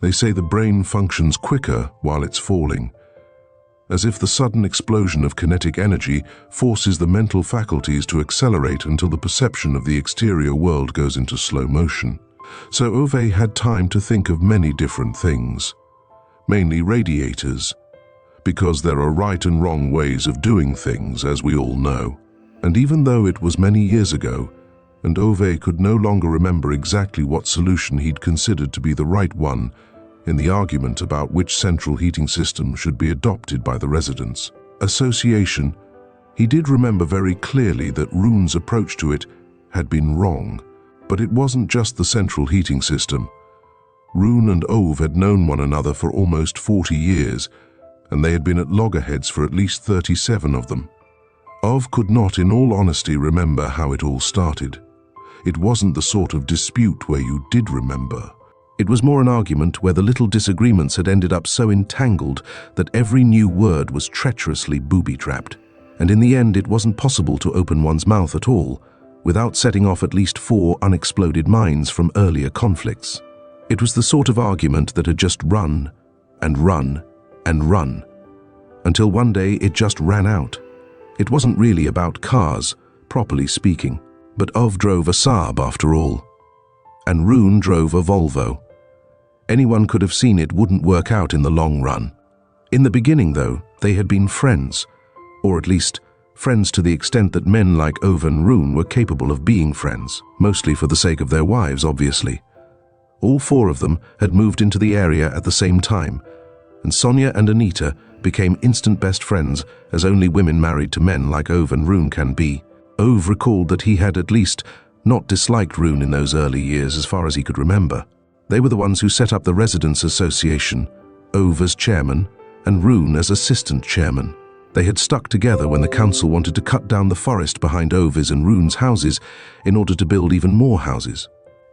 They say the brain functions quicker while it's falling, as if the sudden explosion of kinetic energy forces the mental faculties to accelerate until the perception of the exterior world goes into slow motion. So Ove had time to think of many different things, mainly radiators, because there are right and wrong ways of doing things, as we all know. And even though it was many years ago, and Ove could no longer remember exactly what solution he'd considered to be the right one in the argument about which central heating system should be adopted by the residents' association, he did remember very clearly that Rune's approach to it had been wrong. But it wasn't just the central heating system. Rune and Ove had known one another for almost 40 years, and they had been at loggerheads for at least 37 of them. Ove could not, in all honesty, remember how it all started. It wasn't the sort of dispute where you did remember. It was more an argument where the little disagreements had ended up so entangled that every new word was treacherously booby-trapped. And in the end, it wasn't possible to open one's mouth at all without setting off at least 4 unexploded mines from earlier conflicts. It was the sort of argument that had just run and run and run, until one day it just ran out. It wasn't really about cars, properly speaking, but Ove drove a Saab after all, and Rune drove a Volvo. Anyone could have seen it wouldn't work out in the long run. In the beginning, though, they had been friends, or at least friends to the extent that men like Ove and Rune were capable of being friends, mostly for the sake of their wives, obviously. All 4 of them had moved into the area at the same time, and Sonia and Anita became instant best friends, as only women married to men like Ove and Rune can be. Ove recalled that he had at least not disliked Rune in those early years as far as he could remember. They were the ones who set up the Residents' Association, Ove as chairman and Rune as assistant chairman. They had stuck together when the council wanted to cut down the forest behind Ove's and Rune's houses in order to build even more houses.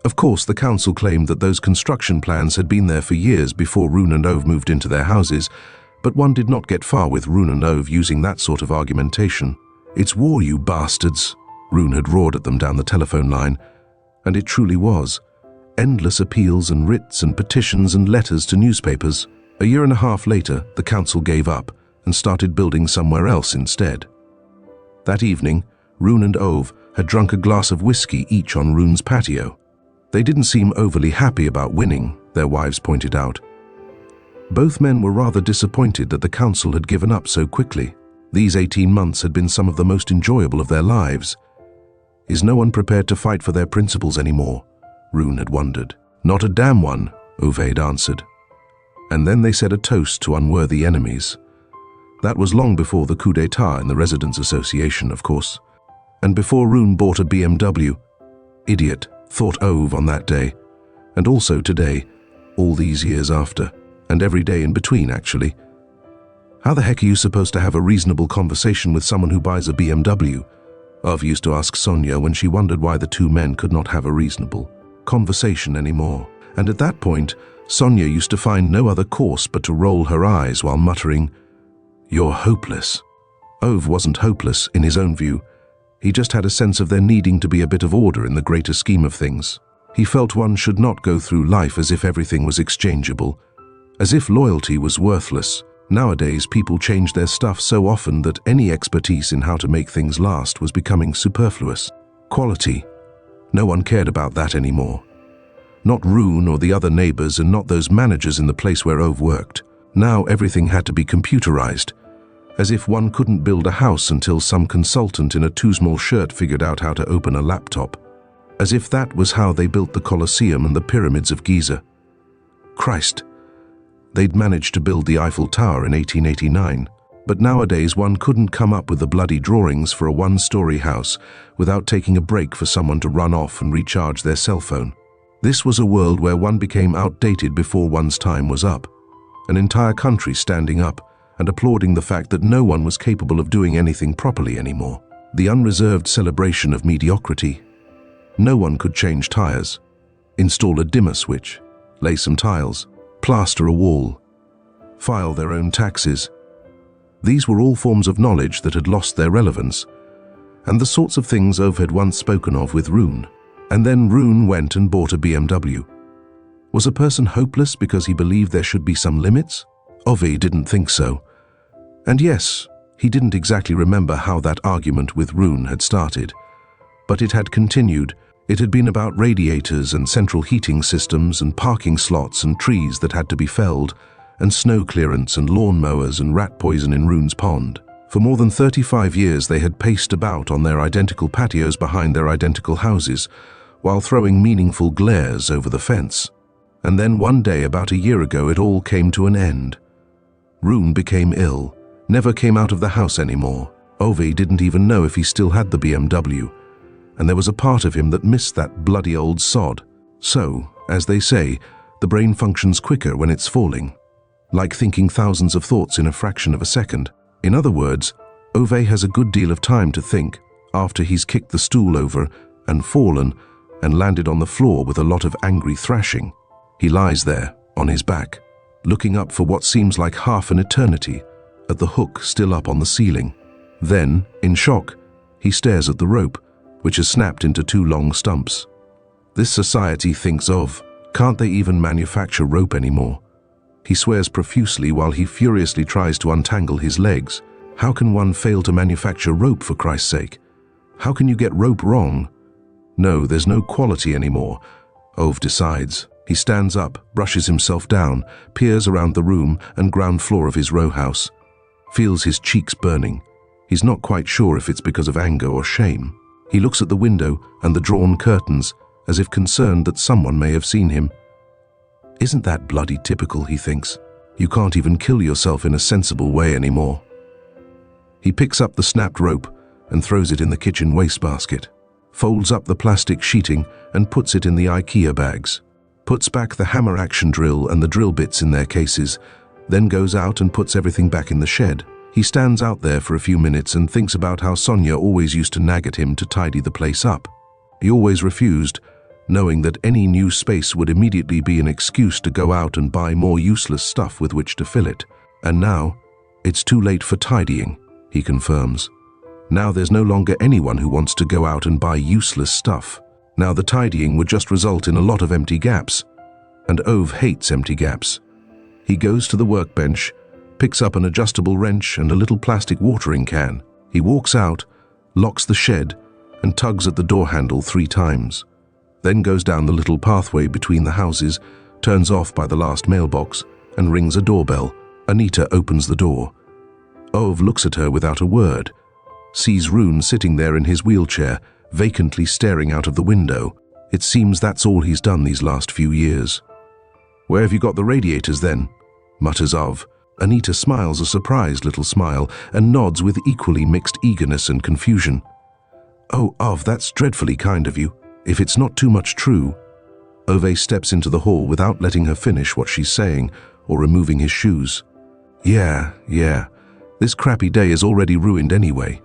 Of course, the council claimed that those construction plans had been there for years before Rune and Ove moved into their houses, but one did not get far with Rune and Ove using that sort of argumentation. "It's war, you bastards," Rune had roared at them down the telephone line, and it truly was. Endless appeals and writs and petitions and letters to newspapers. A year and a half later, the council gave up and started building somewhere else instead. That evening, Rune and Ove had drunk a glass of whiskey each on Rune's patio. They didn't seem overly happy about winning, their wives pointed out. Both men were rather disappointed that the council had given up so quickly. These 18 months had been some of the most enjoyable of their lives. Is no one prepared to fight for their principles anymore? Rune had wondered. Not a damn one, Ove had answered. And then they said a toast to unworthy enemies. That was long before the coup d'etat in the Residents' Association, of course. And before Rune bought a BMW. Idiot, thought Ove on that day. And also today, all these years after. And every day in between, actually. How the heck are you supposed to have a reasonable conversation with someone who buys a BMW? Ove used to ask Sonia when she wondered why the 2 men could not have a reasonable conversation anymore. And at that point, Sonia used to find no other course but to roll her eyes while muttering, "You're hopeless." Ove wasn't hopeless in his own view. He just had a sense of there needing to be a bit of order in the greater scheme of things. He felt one should not go through life as if everything was exchangeable, as if loyalty was worthless. Nowadays, people change their stuff so often that any expertise in how to make things last was becoming superfluous. Quality. No one cared about that anymore. Not Rune or the other neighbors, and not those managers in the place where Ove worked. Now everything had to be computerized, as if one couldn't build a house until some consultant in a too-small shirt figured out how to open a laptop. As if that was how they built the Colosseum and the pyramids of Giza. Christ, they'd managed to build the Eiffel Tower in 1889, but nowadays one couldn't come up with the bloody drawings for a 1-story house without taking a break for someone to run off and recharge their cell phone. This was a world where one became outdated before one's time was up. An entire country standing up and applauding the fact that no one was capable of doing anything properly anymore. The unreserved celebration of mediocrity. No one could change tires, install a dimmer switch, lay some tiles, plaster a wall, file their own taxes. These were all forms of knowledge that had lost their relevance, and the sorts of things Ove had once spoken of with Rune. And then Rune went and bought a BMW. Was a person hopeless because he believed there should be some limits? Ove didn't think so. And yes, he didn't exactly remember how that argument with Rune had started. But it had continued. It had been about radiators and central heating systems and parking slots and trees that had to be felled, and snow clearance and lawn mowers and rat poison in Rune's pond. For more than 35 years they had paced about on their identical patios behind their identical houses, while throwing meaningful glares over the fence. And then one day about a year ago it all came to an end. Rune became ill, never came out of the house anymore. Ove didn't even know if he still had the BMW, and there was a part of him that missed that bloody old sod. So, as they say, the brain functions quicker when it's falling, like thinking thousands of thoughts in a fraction of a second. In other words, Ove has a good deal of time to think after he's kicked the stool over and fallen and landed on the floor with a lot of angry thrashing. He lies there, on his back, looking up for what seems like half an eternity, at the hook still up on the ceiling. Then, in shock, he stares at the rope, which has snapped into 2 long stumps. This society thinks of, can't they even manufacture rope anymore? He swears profusely while he furiously tries to untangle his legs. How can one fail to manufacture rope, for Christ's sake? How can you get rope wrong? No, there's no quality anymore, Ove decides. He stands up, brushes himself down, peers around the room and ground floor of his row house. Feels his cheeks burning. He's not quite sure if it's because of anger or shame. He looks at the window and the drawn curtains, as if concerned that someone may have seen him. Isn't that bloody typical, he thinks. You can't even kill yourself in a sensible way anymore. He picks up the snapped rope and throws it in the kitchen wastebasket, folds up the plastic sheeting and puts it in the IKEA bags, puts back the hammer action drill and the drill bits in their cases, then goes out and puts everything back in the shed. He stands out there for a few minutes and thinks about how Sonia always used to nag at him to tidy the place up. He always refused, knowing that any new space would immediately be an excuse to go out and buy more useless stuff with which to fill it. And now, it's too late for tidying, he confirms. Now there's no longer anyone who wants to go out and buy useless stuff. Now the tidying would just result in a lot of empty gaps. And Ove hates empty gaps. He goes to the workbench, picks up an adjustable wrench and a little plastic watering can. He walks out, locks the shed, and tugs at the door handle 3 times. Then goes down the little pathway between the houses, turns off by the last mailbox, and rings a doorbell. Anita opens the door. Ove looks at her without a word, sees Rune sitting there in his wheelchair, vacantly staring out of the window. It seems that's all he's done these last few years. "Where have you got the radiators then?" mutters Ove. Anita smiles a surprised little smile and nods with equally mixed eagerness and confusion. "Oh, Ove, that's dreadfully kind of you. If it's not too much true." Ove steps into the hall without letting her finish what she's saying or removing his shoes. Yeah, this crappy day is already ruined anyway.